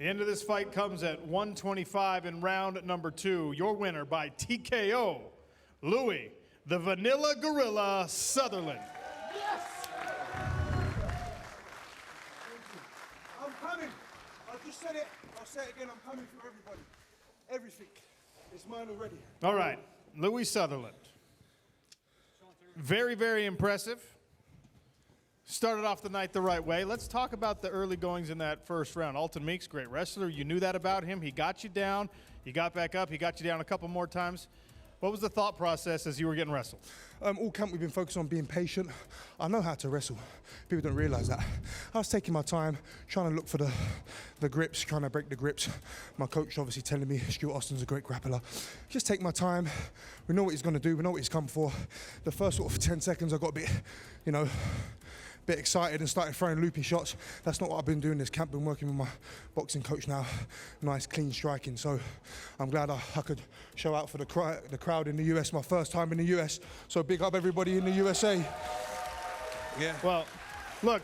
The end of this fight comes at 125 in round number 2. Your winner by TKO, Louie, the Vanilla Gorilla Sutherland. Yes! I'm coming. I just said it. I'll say it again. I'm coming for everybody. Everything. It's mine already. All right, Louie Sutherland. Very, very impressive. Started off the night the right way. Let's talk about the early goings in that first round. Alton Meeks, great wrestler. You knew that about him. He got you down. You got back up. He got you down a couple more times. What was the thought process as you were getting wrestled? All camp we've been focused on being patient. I know how to wrestle. People don't realize that. I was taking my time, trying to look for the grips, trying to break the grips. My coach obviously telling me Stuart Austin's a great grappler. Just take my time. We know what he's going to do. We know what he's come for. The first sort of 10 seconds I got a bit, bit excited and started throwing loopy shots. That's not what I've been doing this camp. Been working with my boxing coach now. Nice, clean striking. So I'm glad I could show out for the crowd in the US. My first time in the US. So big up everybody in the USA. Yeah. Well, look,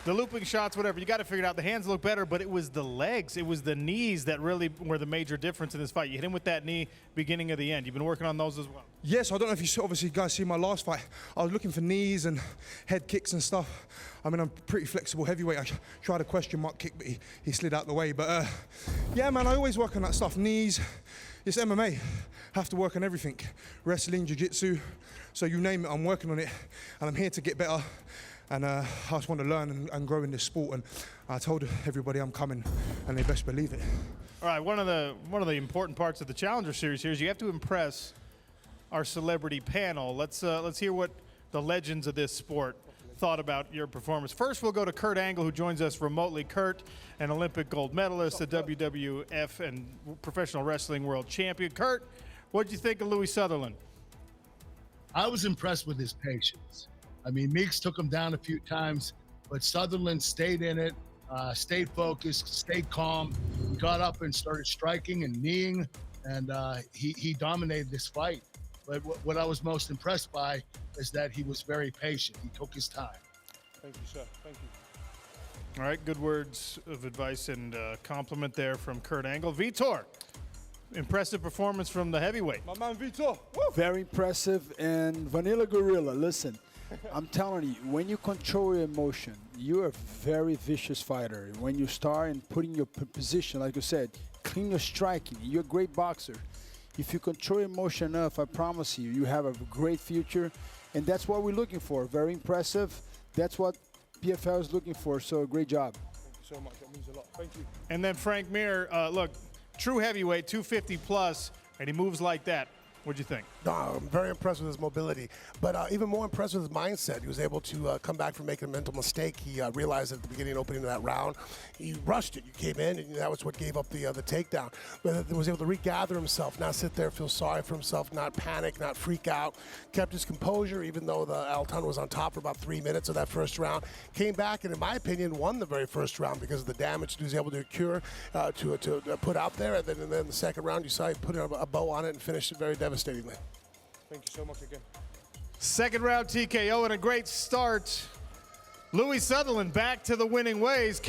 the looping shots, whatever, you got to figure it out. The hands look better, but it was the legs, it was the knees that really were the major difference in this fight. You hit him with that knee beginning of the end. You've been working on those as well. Yes, I don't know if you obviously guys see my last fight. I was looking for knees and head kicks and stuff. I mean, I'm pretty flexible heavyweight. I tried a question mark kick, but he slid out the way. But yeah, man, I always work on that stuff. Knees, it's MMA. Have to work on everything. Wrestling, jiu-jitsu, so you name it, I'm working on it. And I'm here to get better. And I just want to learn and grow in this sport. And I told everybody I'm coming, and they best believe it. All right, one of the important parts of the Challenger Series here is you have to impress our celebrity panel. Let's hear what the legends of this sport thought about your performance. First, we'll go to Kurt Angle, who joins us remotely. Kurt, an Olympic gold medalist, a WWF and professional wrestling world champion. Kurt, what did you think of Louie Sutherland? I was impressed with his patience. I mean, Meeks took him down a few times, but Sutherland stayed in it, stayed focused, stayed calm. He got up and started striking and kneeing, and he dominated this fight. But what I was most impressed by is that he was very patient. He took his time. Thank you, sir. Thank you. All right, good words of advice and compliment there from Kurt Angle. Vitor, impressive performance from the heavyweight. My man Vitor. Woo! Very impressive. And Vanilla Gorilla, listen, I'm telling you, when you control your emotion, you're a very vicious fighter. When you start and putting your position, like you said, clean your striking, you're a great boxer. If you control your emotion enough, I promise you, you have a great future. And that's what we're looking for. Very impressive. That's what PFL is looking for. So great job. Thank you so much. That means a lot. Thank you. And then Frank Mir, look, true heavyweight, 250 plus, and he moves like that. What'd you think? No, I'm very impressed with his mobility, but even more impressed with his mindset. He was able to come back from making a mental mistake. He realized at the beginning, opening of that round, he rushed it. You came in, and that was what gave up the takedown. But he was able to regather himself, not sit there, feel sorry for himself, not panic, not freak out. Kept his composure, even though the Alton was on top for about 3 minutes of that first round. Came back, and in my opinion, won the very first round because of the damage he was able to cure, to put out there. And then the second round, you saw he put a bow on it and finished it very devastatingly. Thank you so much again. Second round TKO and a great start. Louie Sutherland back to the winning ways.